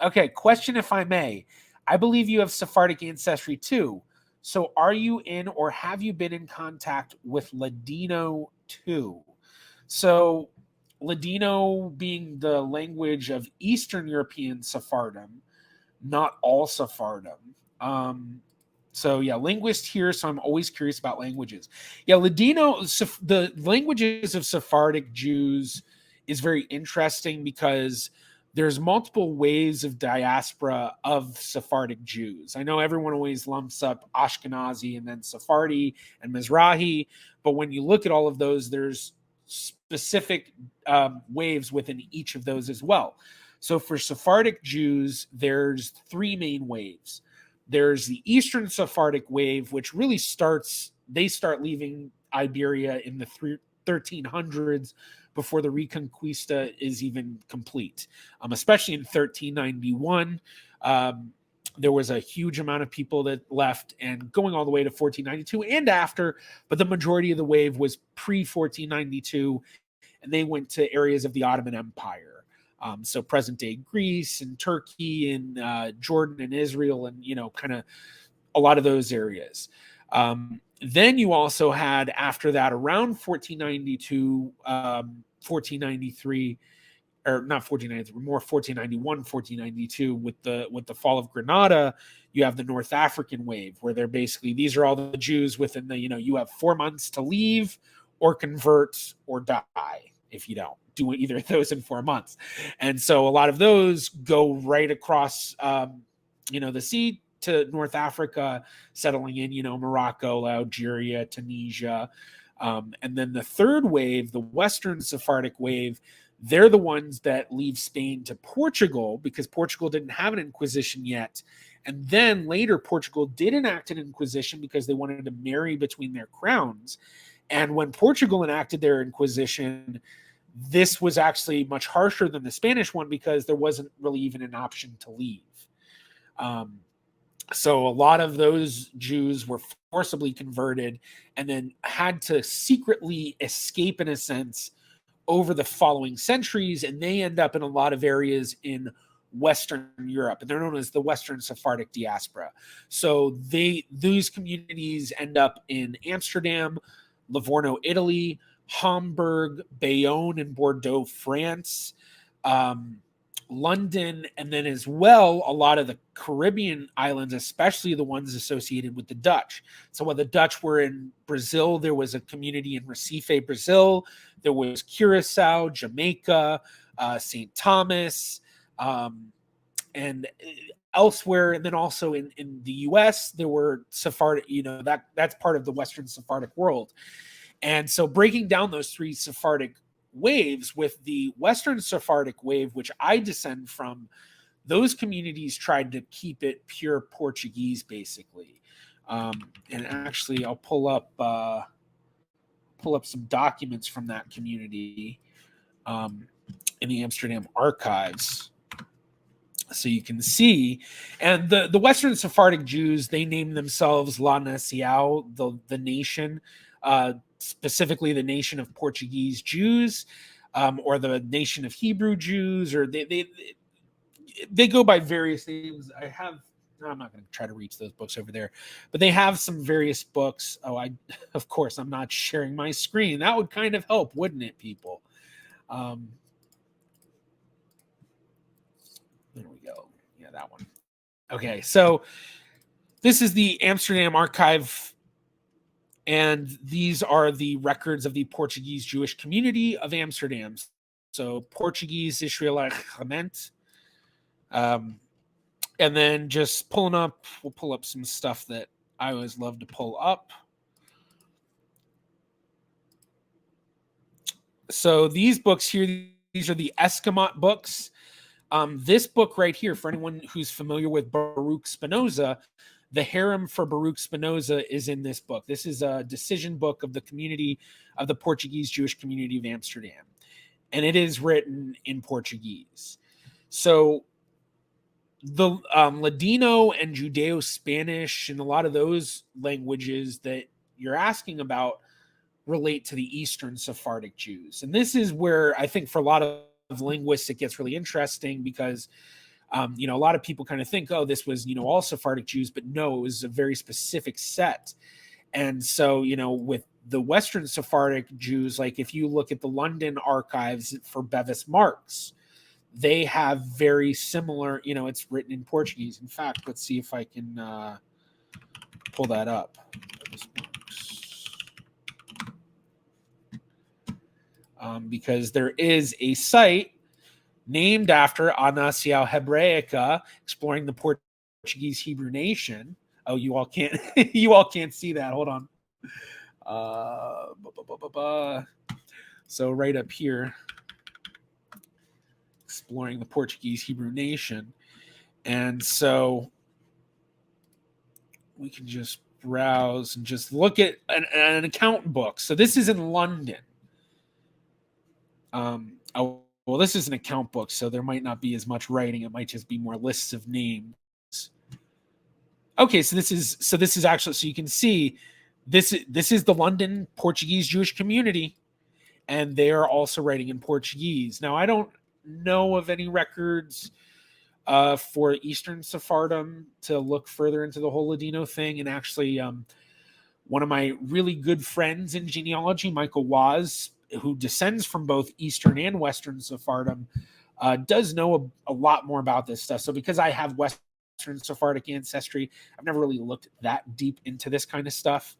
Okay, question if I may. I believe you have Sephardic ancestry too. So are you in or have you been in contact with Ladino too? So Ladino being the language of Eastern European Sephardim, not all Sephardim. So yeah, linguist here. So I'm always curious about languages. Yeah, Ladino, the languages of Sephardic Jews is very interesting because there's multiple waves of diaspora of Sephardic Jews. I know everyone always lumps up Ashkenazi and then Sephardi and Mizrahi, but when you look at all of those, there's specific waves within each of those as well. So for Sephardic Jews, there's three main waves. There's the Eastern Sephardic wave, which really they start leaving Iberia in the 1300s before the Reconquista is even complete, especially in 1391. There was a huge amount of people that left, and going all the way to 1492 and after, but the majority of the wave was pre-1492, and they went to areas of the Ottoman Empire. So present-day Greece and Turkey and Jordan and Israel and, kind of a lot of those areas. Then you also had, after that, around 1492, 1493, or not 1493, more 1491, 1492, with the fall of Granada, you have the North African wave, where they're basically, these are all the Jews within the, you have 4 months to leave or convert or die if you don't do either of those in 4 months. And so a lot of those go right across, the sea to North Africa, settling in, Morocco, Algeria, Tunisia. And then the third wave, the Western Sephardic wave, they're the ones that leave Spain to Portugal because Portugal didn't have an Inquisition yet. And then later, Portugal did enact an Inquisition because they wanted to marry between their crowns. And when Portugal enacted their Inquisition, this was actually much harsher than the Spanish one because there wasn't really even an option to leave. So a lot of those Jews were forcibly converted and then had to secretly escape, in a sense, over the following centuries, and they end up in a lot of areas in Western Europe, and they're known as the Western Sephardic diaspora. So these communities end up in Amsterdam, Livorno, Italy, Hamburg, Bayonne, and Bordeaux, France, London, and then as well, a lot of the Caribbean islands, especially the ones associated with the Dutch. So while the Dutch were in Brazil, there was a community in Recife, Brazil. There was Curacao, Jamaica, St. Thomas, and elsewhere. And then also in the U.S., there were Sephardic, that's part of the Western Sephardic world. And so breaking down those three Sephardic waves, with the Western Sephardic wave, which I descend from, those communities tried to keep it pure Portuguese, basically. And actually, I'll pull up some documents from that community in the Amsterdam archives, so you can see. And the Western Sephardic Jews, they named themselves La Nación, the nation. Specifically the nation of Portuguese Jews, or the nation of Hebrew Jews, or they go by various names. I'm not going to try to reach those books over there, but they have some various books. Of course, I'm not sharing my screen. That would kind of help, wouldn't it, people? There we go. Yeah, that one. Okay, so this is the Amsterdam archive. And these are the records of the Portuguese Jewish community of Amsterdam. So Portuguese Israelite Clement. And then just we'll pull up some stuff that I always love to pull up. So these books here, these are the Escamot books. This book right here, for anyone who's familiar with Baruch Spinoza, the harem for Baruch Spinoza is in this book. This is a decision book of the community of the Portuguese Jewish community of Amsterdam. And it is written in Portuguese. So the Ladino and Judeo-Spanish and a lot of those languages that you're asking about relate to the Eastern Sephardic Jews. And this is where I think for a lot of linguists it gets really interesting, because You know, a lot of people kind of think, oh, this was, you know, all Sephardic Jews, but no, it was a very specific set. And so, you know, with the Western Sephardic Jews, like if you look at the London archives for Bevis Marx, they have very similar, you know, it's written in Portuguese. In fact, let's see if I can pull that up. Because there is a site named after Anacial Hebraica, exploring the Portuguese Hebrew nation. Oh, you all can't you all can't see that. Hold on. So right up here, exploring the Portuguese Hebrew nation. And so we can just browse and just look at an account book. So this is in London. Well, this is an account book, so there might not be as much writing. It might just be more lists of names. Okay, so this is actually, so you can see this is the London Portuguese Jewish community, and they are also writing in Portuguese. Now, I don't know of any records for Eastern Sephardim to look further into the whole Ladino thing. And actually, one of my really good friends in genealogy, Michael Waz, who descends from both Eastern and Western Sephardim, does know a lot more about this stuff. So because I have Western Sephardic ancestry, I've never really looked that deep into this kind of stuff.